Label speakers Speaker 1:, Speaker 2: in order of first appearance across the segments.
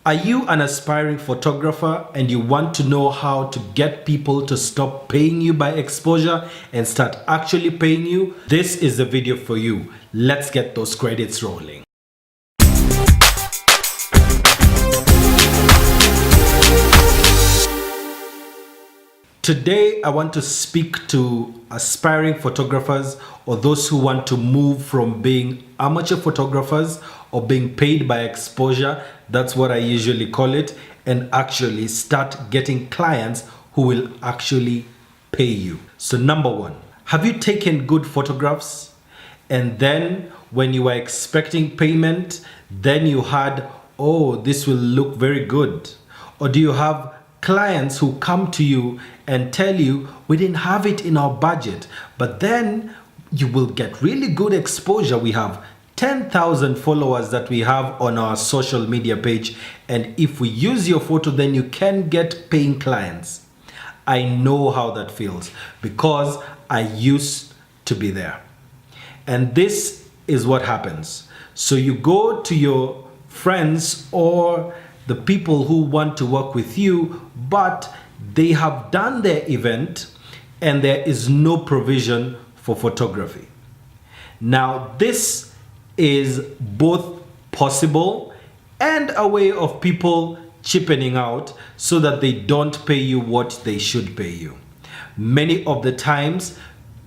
Speaker 1: Are you an aspiring photographer and you want to know how to get people to stop paying you by exposure and start actually paying you? This is the video for you. Let's get those credits rolling. Today, I want to speak to aspiring photographers or those who want to move from being amateur photographers or being paid by exposure, that's what I usually call it, and actually start getting clients who will actually pay you. So number one, have you taken good photographs and then when you were expecting payment, then you had, oh, this will look very good? Or do you have clients who come to you and tell you, we didn't have it in our budget, but then you will get really good exposure. We have 10,000 followers that we have on our social media page, and if we use your photo, then you can get paying clients. I know how that feels because I used to be there. And this is what happens. So you go to your friends or the people who want to work with you, but they have done their event and there is no provision for photography. Now, this is both possible and a way of people chippening out so that they don't pay you what they should pay you. Many of the times,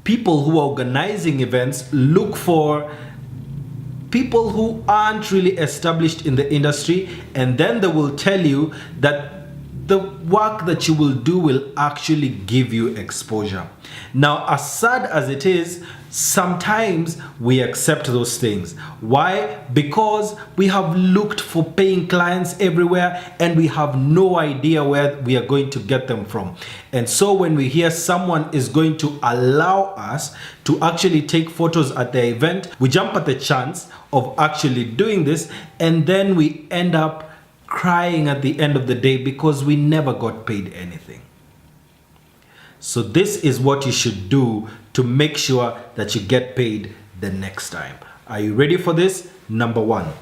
Speaker 1: people who are organizing events look for people who aren't really established in the industry, and then they will tell you that the work that you will do will actually give you exposure. Now, as sad as it is, sometimes we accept those things. Why? Because we have looked for paying clients everywhere and we have no idea where we are going to get them from. And so when we hear someone is going to allow us to actually take photos at their event, we jump at the chance of actually doing this, and then we end up crying at the end of the day because we never got paid anything. So this is what you should do to make sure that you get paid the next time. Are you ready for this? Number one,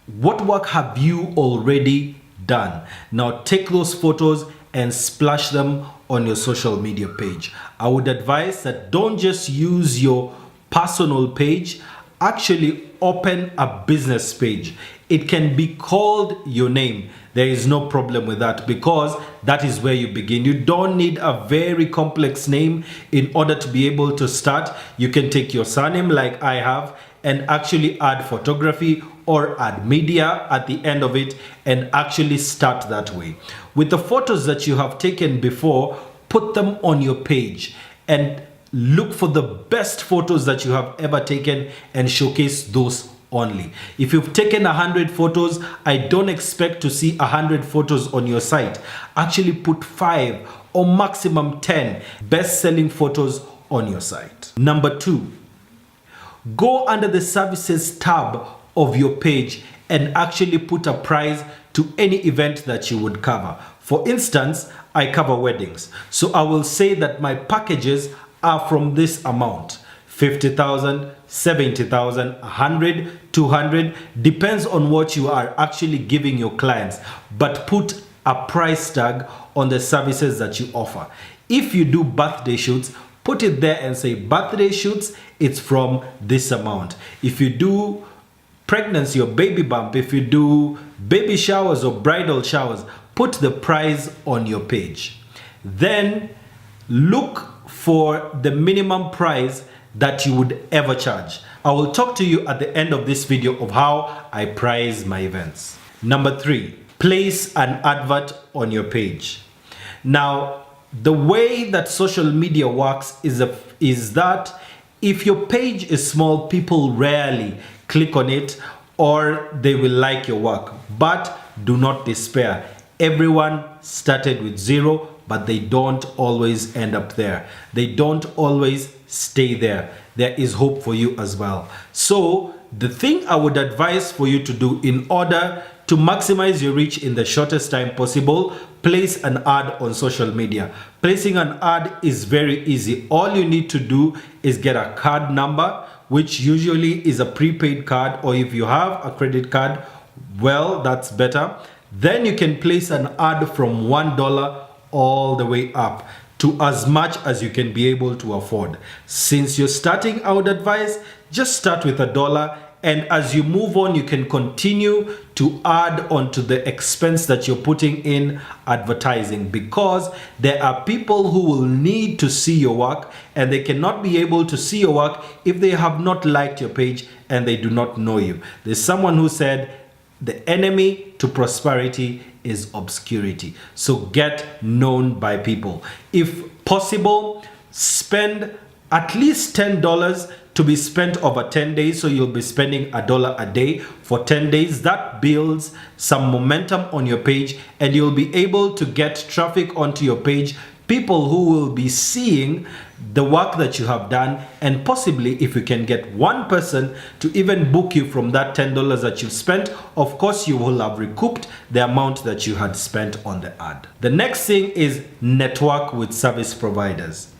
Speaker 1: what work have you already done? Now take those photos and splash them on your social media page. I would advise that don't just use your personal page, actually open a business page. It can be called your name. There is no problem with that because that is where you begin. You don't need a very complex name in order to be able to start. You can take your surname like I have and actually add photography or add media at the end of it and actually start that way. With the photos that you have taken before, put them on your page and look for the best photos that you have ever taken and showcase those only. If you've taken 100 photos, I don't expect to see 100 photos on your site. Actually put 5 or maximum 10 best-selling photos on your site. Number two, go under the services tab of your page and actually put a price to any event that you would cover. For instance, I cover weddings. So I will say that my packages are from this amount: 50,000, 70,000, 100, 200, depends on what you are actually giving your clients, but put a price tag on the services that you offer. If you do birthday shoots, put it there and say birthday shoots, it's from this amount. If you do pregnancy or baby bump, if you do baby showers or bridal showers, put the price on your page. Then look for the minimum price that you would ever charge. I will talk to you at the end of this video of how I price my events. Number three, place an advert on your page. Now, the way that social media works is that if your page is small, people rarely click on it or they will like your work. But do not despair. Everyone started with zero, but they don't always end up there. They don't always stay there. There is hope for you as well. So the thing I would advise for you to do in order to maximize your reach in the shortest time possible, place an ad on social media. Placing an ad is very easy. All you need to do is get a card number, which usually is a prepaid card, or if you have a credit card Well, that's better. Then you can place an ad from $1 all the way up to as much as you can be able to afford. Since you're starting, I would advise just start with $1, and as you move on, you can continue to add onto the expense that you're putting in advertising, because there are people who will need to see your work, and they cannot be able to see your work if they have not liked your page and they do not know you. There's someone who said the enemy to prosperity is obscurity. So get known by people. If possible, spend at least $10 to be spent over 10 days. So you'll be spending $1 a day for 10 days. That builds some momentum on your page, and you'll be able to get traffic onto your page, people who will be seeing the work that you have done, and possibly if you can get one person to even book you from that $10 that you've spent, of course you will have recouped the amount that you had spent on the ad. The next thing is network with service providers.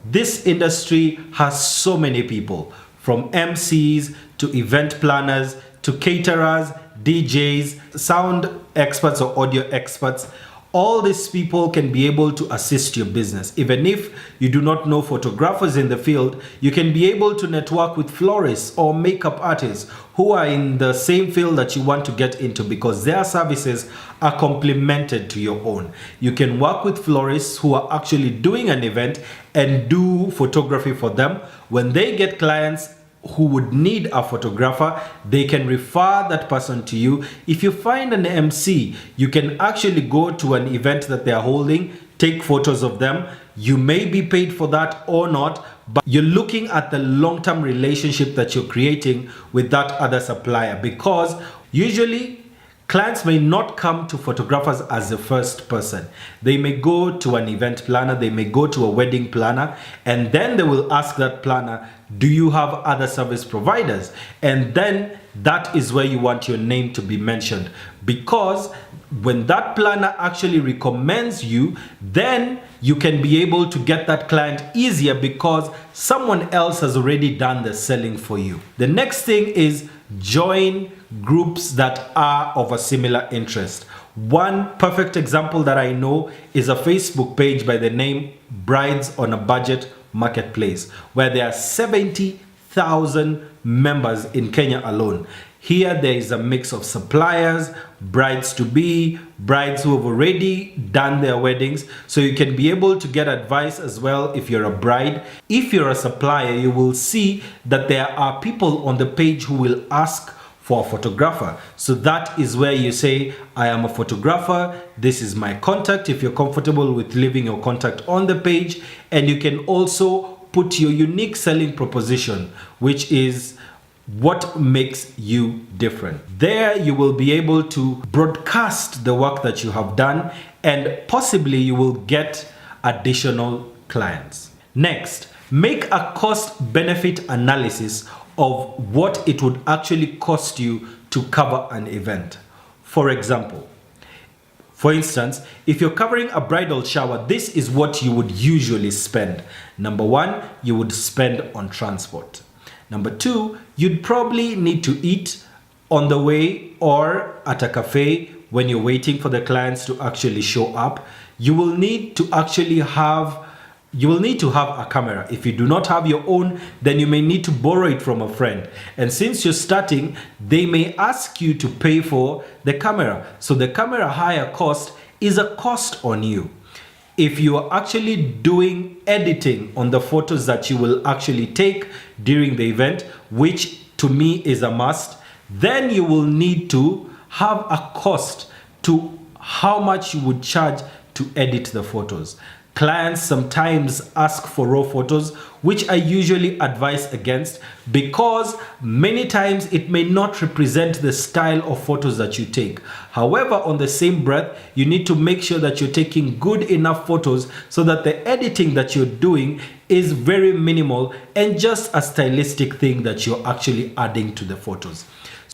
Speaker 1: This industry has so many people, from MCs to event planners to caterers, DJs, sound experts or audio experts. All these people can be able to assist your business. Even if you do not know photographers in the field, you can be able to network with florists or makeup artists who are in the same field that you want to get into, because their services are complemented to your own. You can work with florists who are actually doing an event and do photography for them. When they get clients who would need a photographer, they can refer that person to you. If you find an MC, you can actually go to an event that they are holding, take photos of them. You may be paid for that or not, but you're looking at the long-term relationship that you're creating with that other supplier, because usually clients may not come to photographers as the first person. They may go to an event planner, they may go to a wedding planner, and then they will ask that planner, do you have other service providers? And then that is where you want your name to be mentioned, because when that planner actually recommends you, then you can be able to get that client easier, because someone else has already done the selling for you. The next thing is join groups that are of a similar interest. One perfect example that I know is a Facebook page by the name Brides on a Budget Marketplace, where there are 70,000 members in Kenya alone. Here there is a mix of suppliers, brides-to-be, brides who have already done their weddings. So you can be able to get advice as well if you're a bride. If you're a supplier, you will see that there are people on the page who will ask for a photographer. So that is where you say, I am a photographer, this is my contact, if you're comfortable with leaving your contact on the page. And you can also put your unique selling proposition, which is what makes you different. There you will be able to broadcast the work that you have done, and possibly you will get additional clients. Next, make a cost benefit analysis of what it would actually cost you to cover an event. For instance, if you're covering a bridal shower, this is what you would usually spend. Number one, you would spend on transport. Number two, you'd probably need to eat on the way or at a cafe when you're waiting for the clients to actually show up. You will need to have a camera. If you do not have your own, then you may need to borrow it from a friend. And since you're starting, they may ask you to pay for the camera. So the camera hire cost is a cost on you. If you are actually doing editing on the photos that you will actually take during the event, which to me is a must, then you will need to have a cost to how much you would charge to edit the photos. Clients sometimes ask for raw photos, which I usually advise against, because many times it may not represent the style of photos that you take. However, on the same breath, you need to make sure that you're taking good enough photos so that the editing that you're doing is very minimal and just a stylistic thing that you're actually adding to the photos.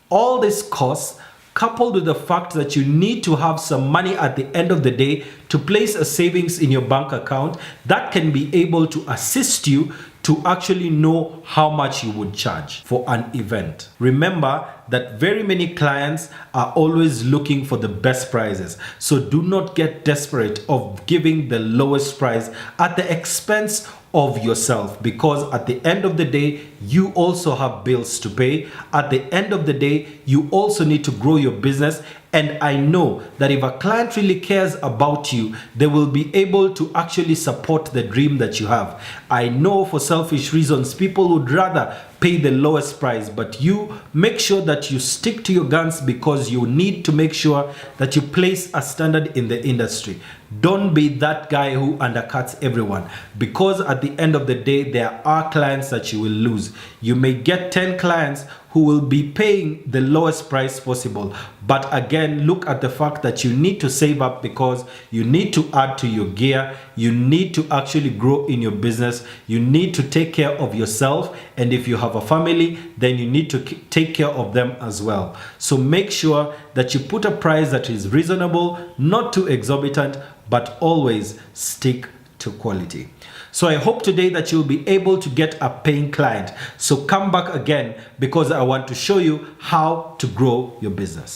Speaker 1: All these costs, coupled with the fact that you need to have some money at the end of the day to place a savings in your bank account, that can be able to assist you to actually know how much you would charge for an event. Remember that very many clients are always looking for the best prices. So do not get desperate of giving the lowest price at the expense of yourself, because at the end of the day, you also have bills to pay. At the end of the day, you also need to grow your business. And I know that if a client really cares about you, they will be able to actually support the dream that you have. I know for selfish reasons, people would rather pay the lowest price, but you make sure that you stick to your guns, because you need to make sure that you place a standard in the industry. Don't be that guy who undercuts everyone, because at the end of the day, there are clients that you will lose. You may get 10 clients who will be paying the lowest price possible. But again, look at the fact that you need to save up, because you need to add to your gear. You need to actually grow in your business. You need to take care of yourself. And if you have a family, then you need to take care of them as well. So make sure that you put a price that is reasonable, not too exorbitant, but always stick to quality. So I hope today that you'll be able to get a paying client. So come back again, because I want to show you how to grow your business.